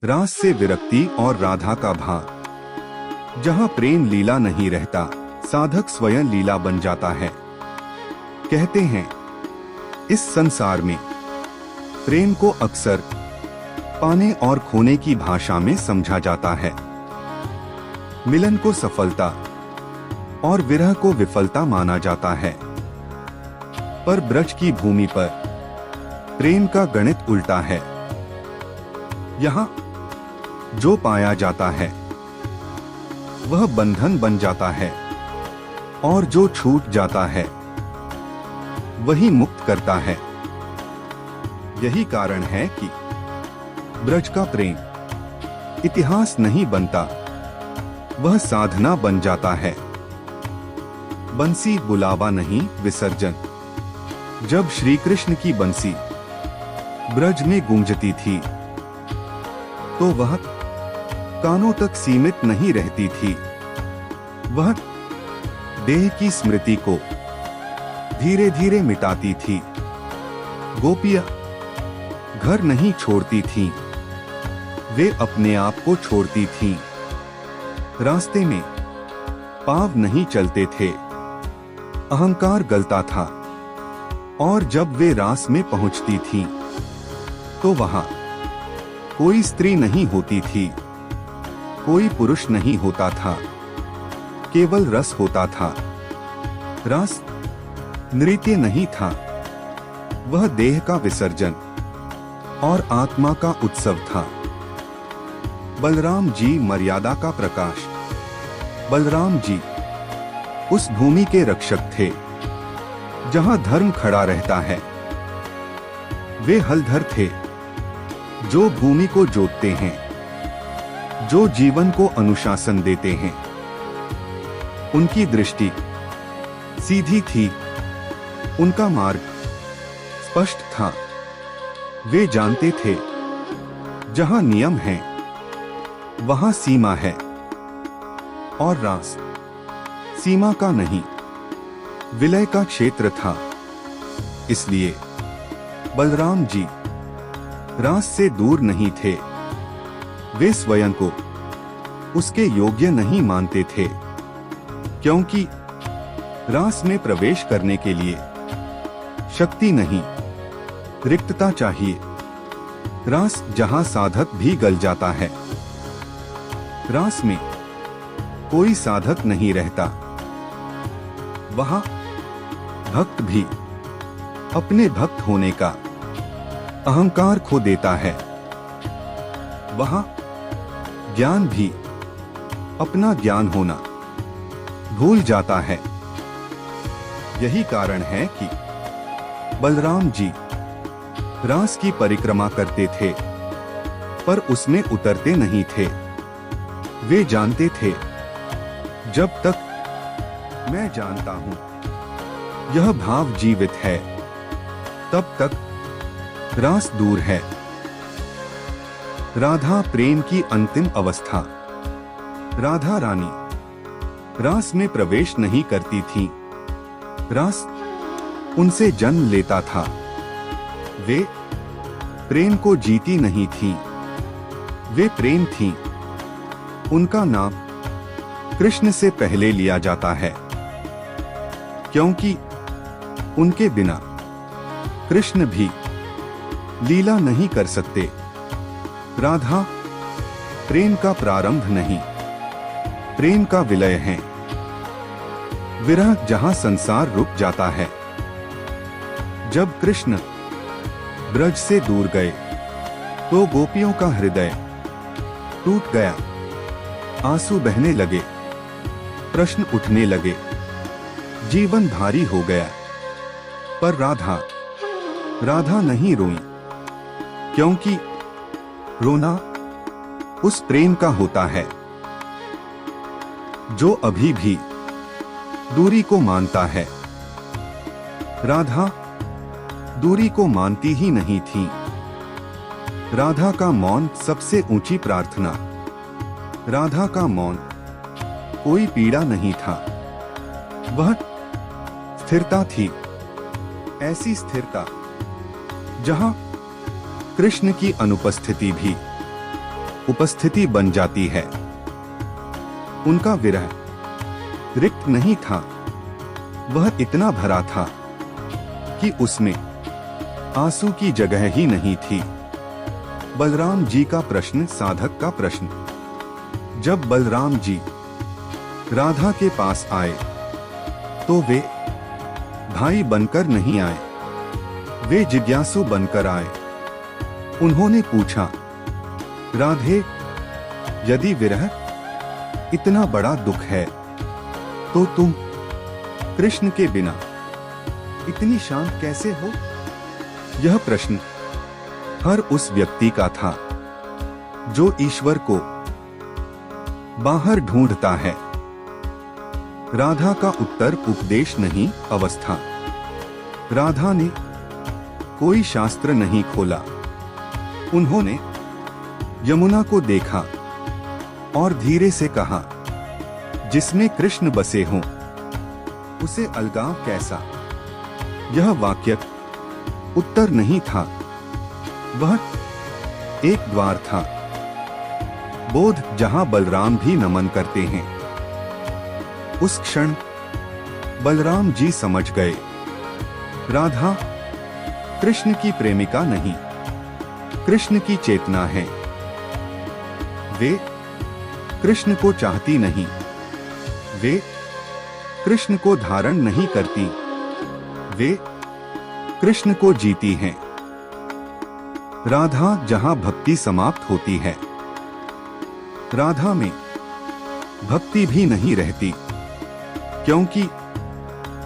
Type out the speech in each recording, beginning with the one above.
रास से विरक्ति और राधा का भाव। जहाँ प्रेम लीला नहीं रहता, साधक स्वयं लीला बन जाता है। कहते हैं इस संसार में प्रेम को अक्सर पाने और खोने की भाषा में समझा जाता है। मिलन को सफलता और विरह को विफलता माना जाता है। पर ब्रज की भूमि पर प्रेम का गणित उल्टा है। यहाँ जो पाया जाता है वह बंधन बन जाता है और जो छूट जाता है वही मुक्त करता है। यही कारण है कि ब्रज का प्रेम इतिहास नहीं बनता, वह साधना बन जाता है। बंसी बुलावा नहीं विसर्जन। जब श्री कृष्ण की बंसी ब्रज में गूंजती थी तो वह कानों तक सीमित नहीं रहती थी, वह देह की स्मृति को धीरे धीरे मिटाती थी। गोपियां घर नहीं छोड़ती थीं, वे अपने आप को छोड़ती थीं। रास्ते में पांव नहीं चलते थे, अहंकार गलता था। और जब वे रास में पहुंचती थीं, तो वहां कोई स्त्री नहीं होती थी, कोई पुरुष नहीं होता था, केवल रस होता था। रास नृत्य नहीं था, वह देह का विसर्जन और आत्मा का उत्सव था। बलराम जी मर्यादा का प्रकाश। बलराम जी उस भूमि के रक्षक थे जहां धर्म खड़ा रहता है। वे हलधर थे जो भूमि को जोतते हैं, जो जीवन को अनुशासन देते हैं। उनकी दृष्टि सीधी थी, उनका मार्ग स्पष्ट था। वे जानते थे जहां नियम है वहां सीमा है, और रास सीमा का नहीं, विलय का क्षेत्र था। इसलिए बलराम जी रास से दूर नहीं थे। वे स्वयं को उसके योग्य नहीं मानते थे, क्योंकि रास में प्रवेश करने के लिए शक्ति नहीं, रिक्तता चाहिए। रास जहां साधक भी गल जाता है, रास में कोई साधक नहीं रहता। वहां भक्त भी अपने भक्त होने का अहंकार खो देता है। वहां ज्ञान भी अपना ज्ञान होना भूल जाता है। यही कारण है कि बलराम जी रास की परिक्रमा करते थे, पर उसमें उतरते नहीं थे। वे जानते थे जब तक मैं जानता हूं यह भाव जीवित है, तब तक रास दूर है। राधा प्रेम की अंतिम अवस्था। राधा रानी रास में प्रवेश नहीं करती थी, रास उनसे जन्म लेता था। वे प्रेम को जीती नहीं थी, वे प्रेम थी। उनका नाम कृष्ण से पहले लिया जाता है, क्योंकि उनके बिना कृष्ण भी लीला नहीं कर सकते। राधा प्रेम का प्रारंभ नहीं, प्रेम का विलय है। विरह जहां संसार रुक जाता है। जब कृष्ण ब्रज से दूर गए तो गोपियों का हृदय टूट गया, आंसू बहने लगे, प्रश्न उठने लगे, जीवन भारी हो गया। पर राधा नहीं रोई, क्योंकि रोना उस प्रेम का होता है जो अभी भी दूरी को मानता है। राधा दूरी को मानती ही नहीं थी। राधा का मौन सबसे ऊंची प्रार्थना। राधा का मौन कोई पीड़ा नहीं था, वह स्थिरता थी। ऐसी स्थिरता जहां कृष्ण की अनुपस्थिति भी उपस्थिति बन जाती है। उनका विरह रिक्त नहीं था, वह इतना भरा था कि उसमें आंसू की जगह ही नहीं थी। बलराम जी का प्रश्न, साधक का प्रश्न। जब बलराम जी राधा के पास आए तो वे भाई बनकर नहीं आए, वे जिज्ञासु बनकर आए। उन्होंने पूछा, राधे, यदि विरह इतना बड़ा दुख है तो तुम कृष्ण के बिना इतनी शांत कैसे हो? यह प्रश्न हर उस व्यक्ति का था जो ईश्वर को बाहर ढूंढता है। राधा का उत्तर उपदेश नहीं, अवस्था। राधा ने कोई शास्त्र नहीं खोला। उन्होंने यमुना को देखा और धीरे से कहा, जिसमें कृष्ण बसे हों उसे अलगाव कैसा? यह वाक्य उत्तर नहीं था, वह एक द्वार था। बोध जहां बलराम भी नमन करते हैं। उस क्षण बलराम जी समझ गए, राधा कृष्ण की प्रेमिका नहीं, कृष्ण की चेतना है। वे कृष्ण को चाहती नहीं, वे कृष्ण को धारण नहीं करती, वे कृष्ण को जीती हैं। राधा जहां भक्ति समाप्त होती है, राधा में भक्ति भी नहीं रहती, क्योंकि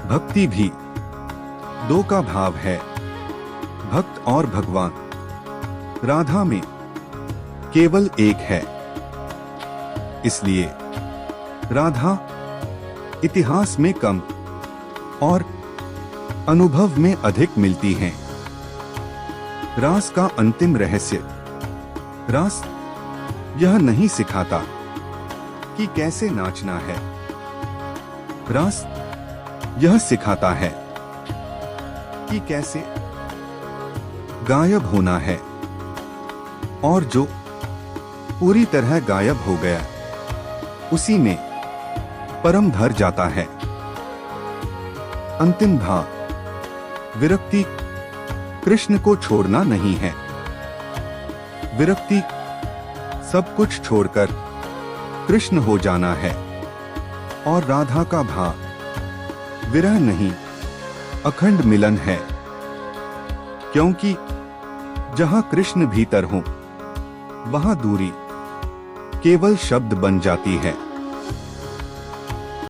भक्ति भी दो का भाव है, भक्त और भगवान। राधा में केवल एक है। इसलिए राधा इतिहास में कम और अनुभव में अधिक मिलती हैं। रास का अंतिम रहस्य, रास यह नहीं सिखाता कि कैसे नाचना है, रास यह सिखाता है कि कैसे गायब होना है। और जो पूरी तरह गायब हो गया, उसी में परम धर जाता है। अंतिम भाव, विरक्ति कृष्ण को छोड़ना नहीं है। विरक्ति सब कुछ छोड़कर कृष्ण हो जाना है। और राधा का भाव विरह नहीं, अखंड मिलन है। क्योंकि जहां कृष्ण भीतर हो, वहां दूरी केवल शब्द बन जाती है।